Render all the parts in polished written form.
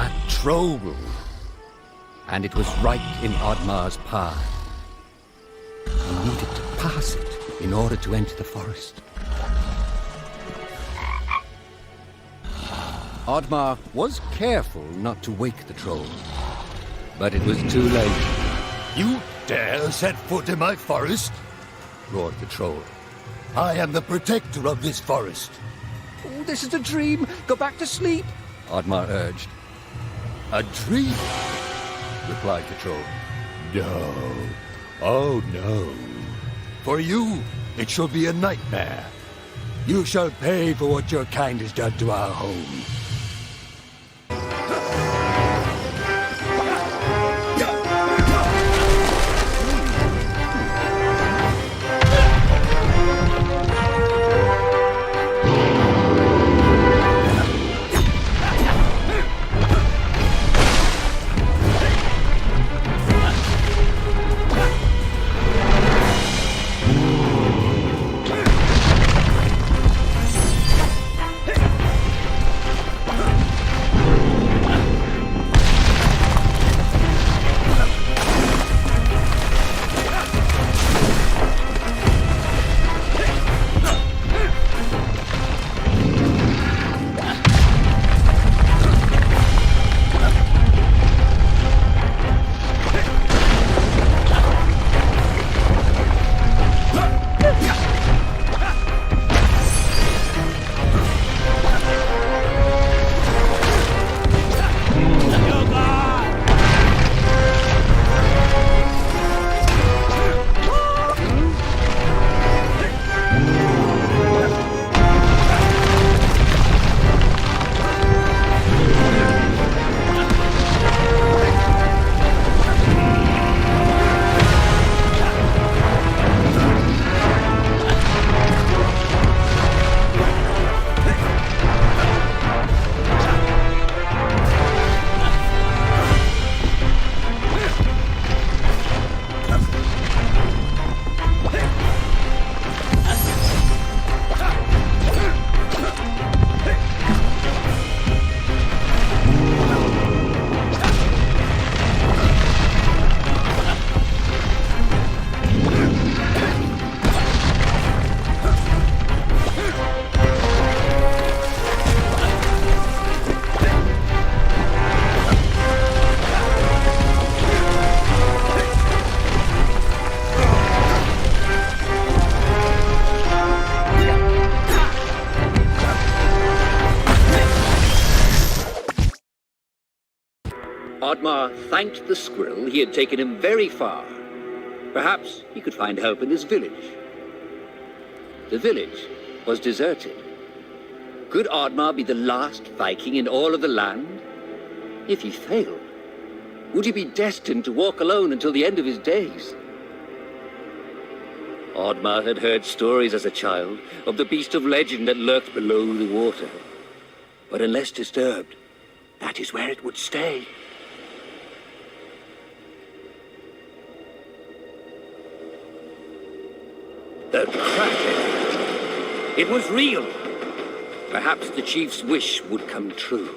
A troll. And it was right in Oddmar's path. He needed to pass it in order to enter the forest. Oddmar was careful not to wake the troll, but it was too late. You dare set foot in my forest? Roared the troll. I am the protector of this forest. Oh, this is a dream. Go back to sleep, Oddmar urged. A dream? Replied the troll. No. Oh, no. For you, it shall be a nightmare. You shall pay for what your kind has done to our home. Oddmar thanked the squirrel. He had taken him very far. Perhaps he could find help in his village. The village was deserted. Could Oddmar be the last Viking in all of the land? If he failed, would he be destined to walk alone until the end of his days? Oddmar had heard stories as a child of the beast of legend that lurked below the water. But unless disturbed, that is where it would stay. The Kraken. It was real. Perhaps the chief's wish would come true.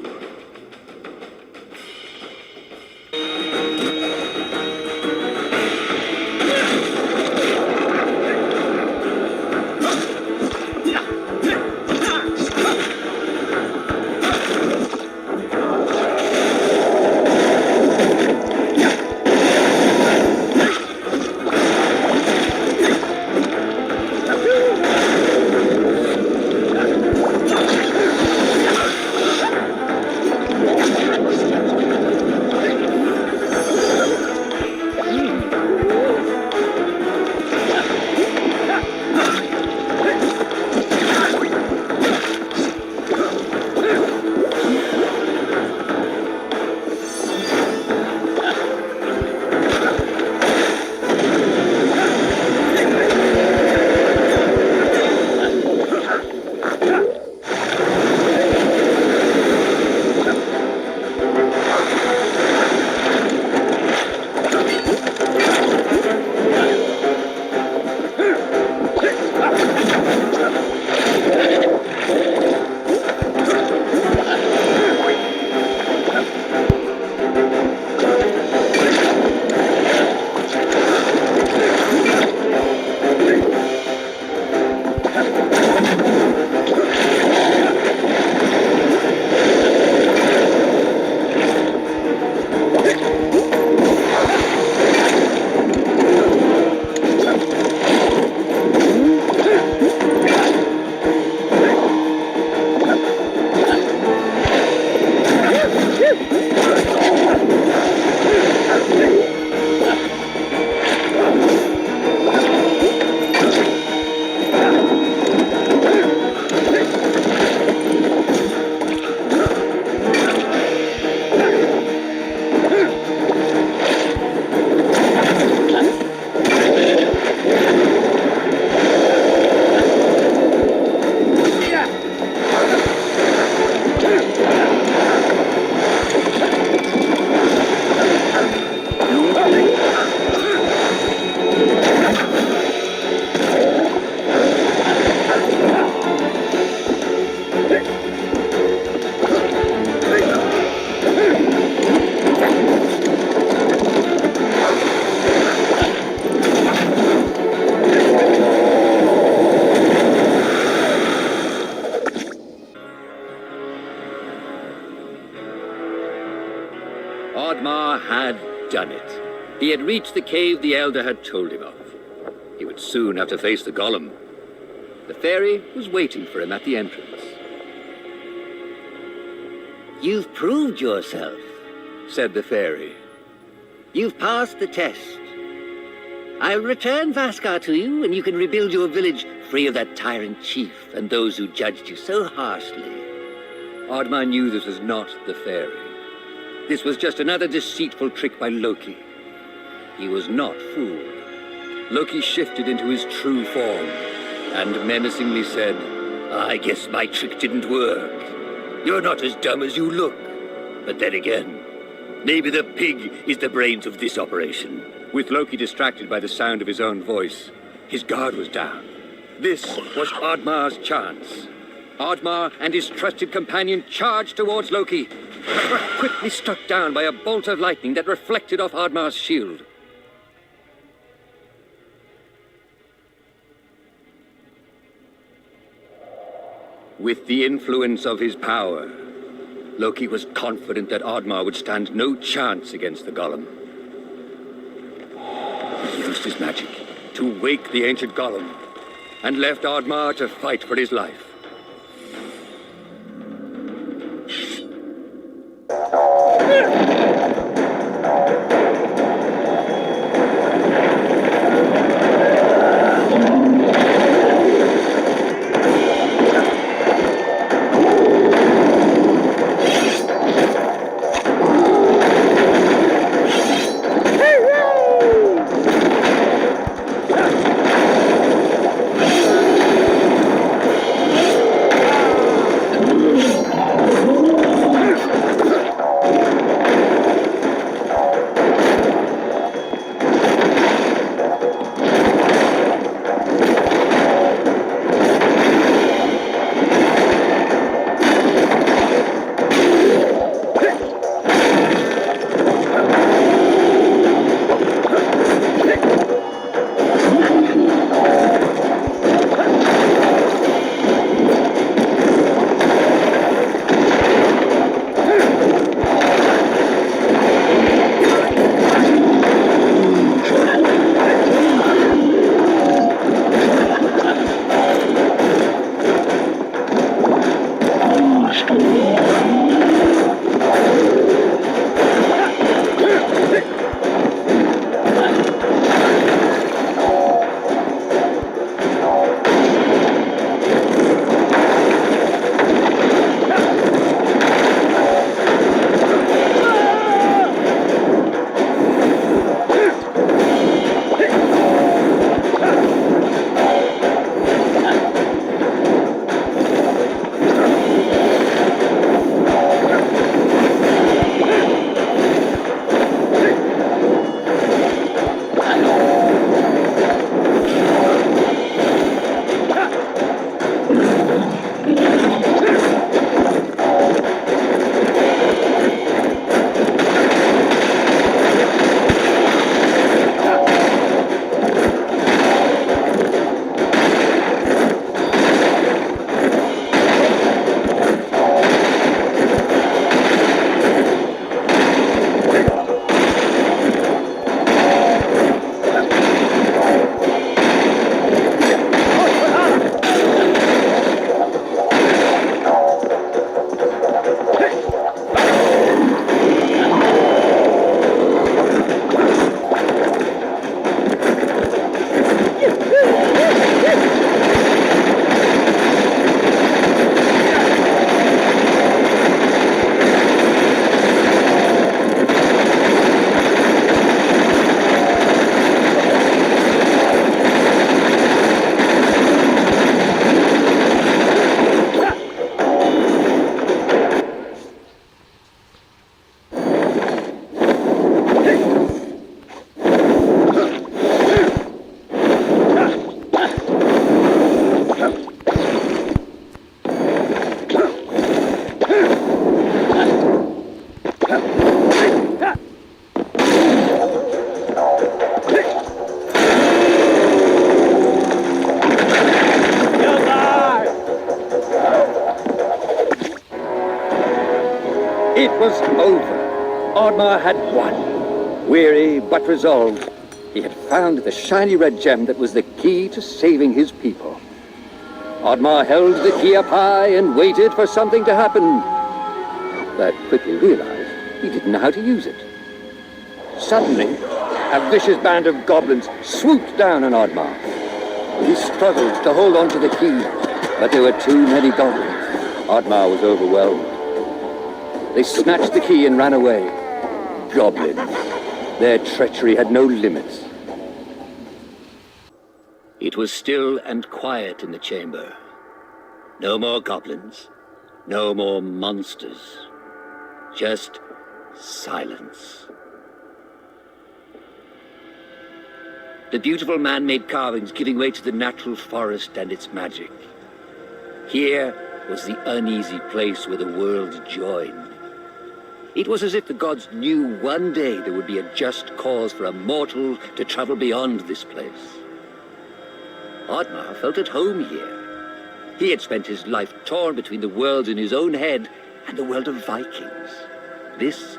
Oddmar had done it. He had reached the cave the Elder had told him of. He would soon have to face the golem. The fairy was waiting for him at the entrance. You've proved yourself, Said the fairy. You've passed the test. I'll return Vaskar to you, and you can rebuild your village free of that tyrant chief and those who judged you so harshly. Oddmar knew this was not the fairy. This was just another deceitful trick by Loki. He was not fooled. Loki shifted into his true form and menacingly said, I guess my trick didn't work. You're not as dumb as you look. But then again, maybe the pig is the brains of this operation. With Loki distracted by the sound of his own voice, his guard was down. This was Oddmar's chance. Oddmar and his trusted companion charged towards Loki, but were quickly struck down by a bolt of lightning that reflected off Oddmar's shield. With the influence of his power, Loki was confident that Oddmar would stand no chance against the golem. He used his magic to wake the ancient golem and left Oddmar to fight for his life. It was over. Oddmar had won. Weary but resolved, he had found the shiny red gem that was the key to saving his people. Oddmar held the key up high and waited for something to happen, but quickly realized he didn't know how to use it. Suddenly, a vicious band of goblins swooped down on Oddmar. He struggled to hold on to the key, but there were too many goblins. Oddmar was overwhelmed. They snatched the key and ran away. Goblins. Their treachery had no limits. It was still and quiet in the chamber. No more goblins. No more monsters. Just silence. The beautiful man-made carvings giving way to the natural forest and its magic. Here was the uneasy place where the world joined. It was as if the gods knew one day there would be a just cause for a mortal to travel beyond this place. Oddmar felt at home here. He had spent his life torn between the worlds in his own head and the world of Vikings. This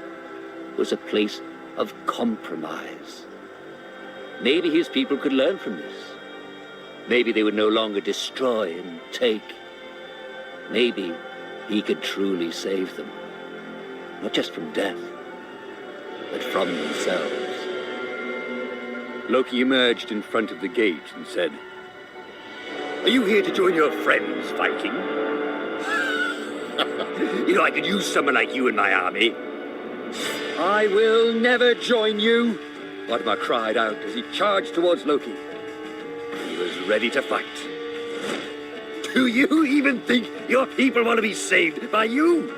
was a place of compromise. Maybe his people could learn from this. Maybe they would no longer destroy and take. Maybe he could truly save them. Not just from death, but from themselves. Loki emerged in front of the gate and said, "Are you here to join your friends, Viking? You know, I could use someone like you in my army." "I will never join you," Oddmar cried out as he charged towards Loki. He was ready to fight. "Do you even think your people want to be saved by you?"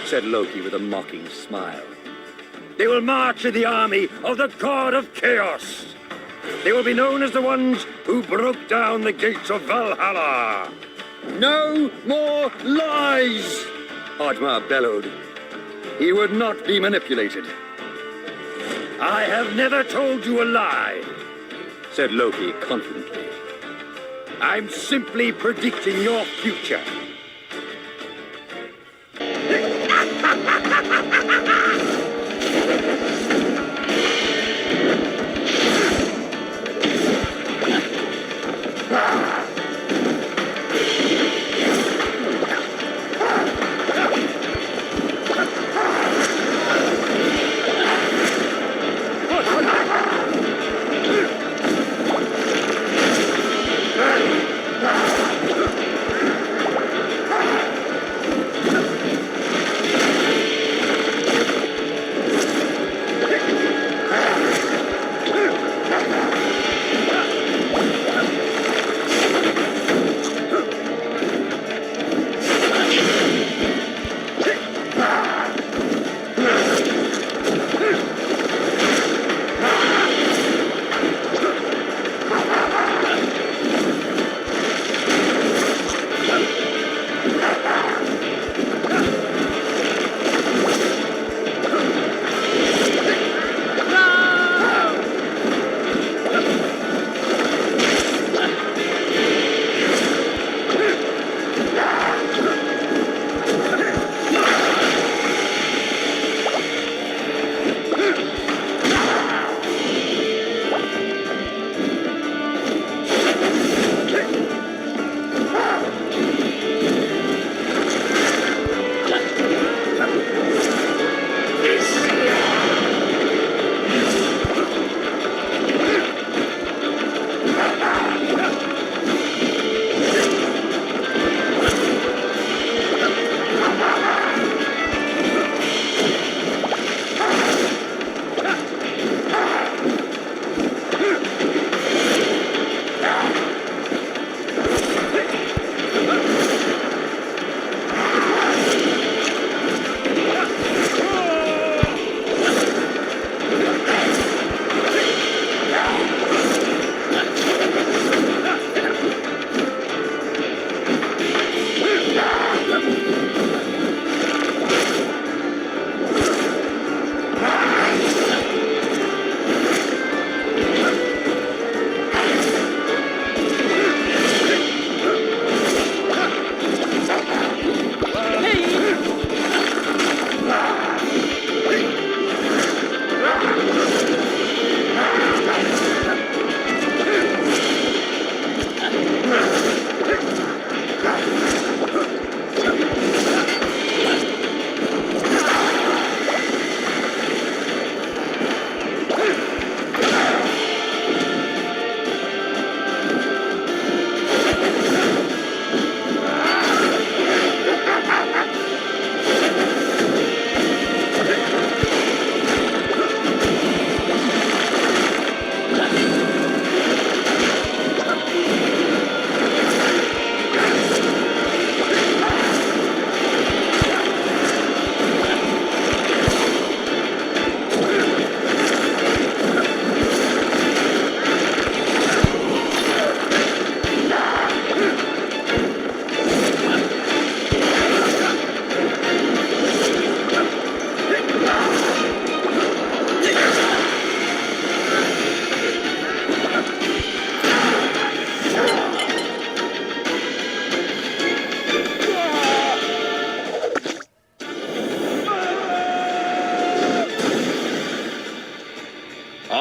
said Loki with a mocking smile. "They will march in the army of the god of chaos. They will be known as the ones who broke down the gates of Valhalla." "No more lies!" Oddmar bellowed. He would not be manipulated. "I have never told you a lie," said Loki confidently. "I'm simply predicting your future."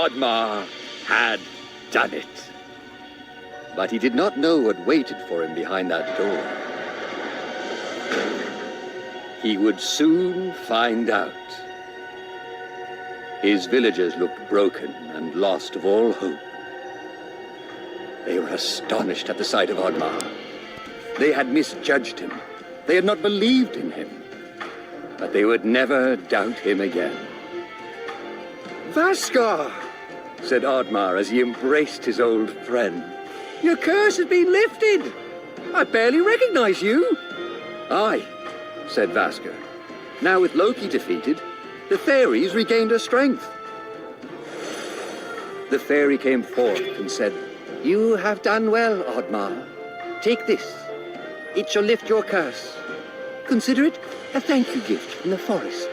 Oddmar had done it. But he did not know what waited for him behind that door. He would soon find out. His villagers looked broken and lost of all hope. They were astonished at the sight of Oddmar. They had misjudged him. They had not believed in him. But they would never doubt him again. "Vaskar," said Oddmar as he embraced his old friend. "Your curse has been lifted. I barely recognize you." "Aye," said Vaskar. "Now with Loki defeated, the fairies regained her strength." The fairy came forth and said, "You have done well, Oddmar. Take this. It shall lift your curse. Consider it a thank you gift from the forest."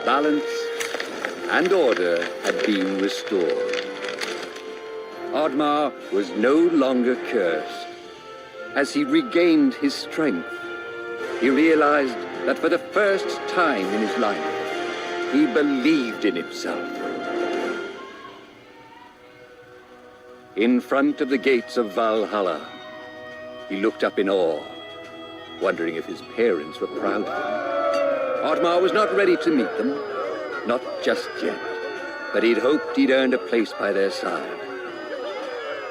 Balance and order had been restored. Oddmar was no longer cursed. As he regained his strength, he realized that for the first time in his life, he believed in himself. In front of the gates of Valhalla, he looked up in awe, wondering if his parents were proud of him. Oddmar was not ready to meet them, not just yet, but he'd hoped he'd earned a place by their side.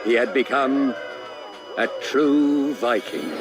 He had become a true Viking.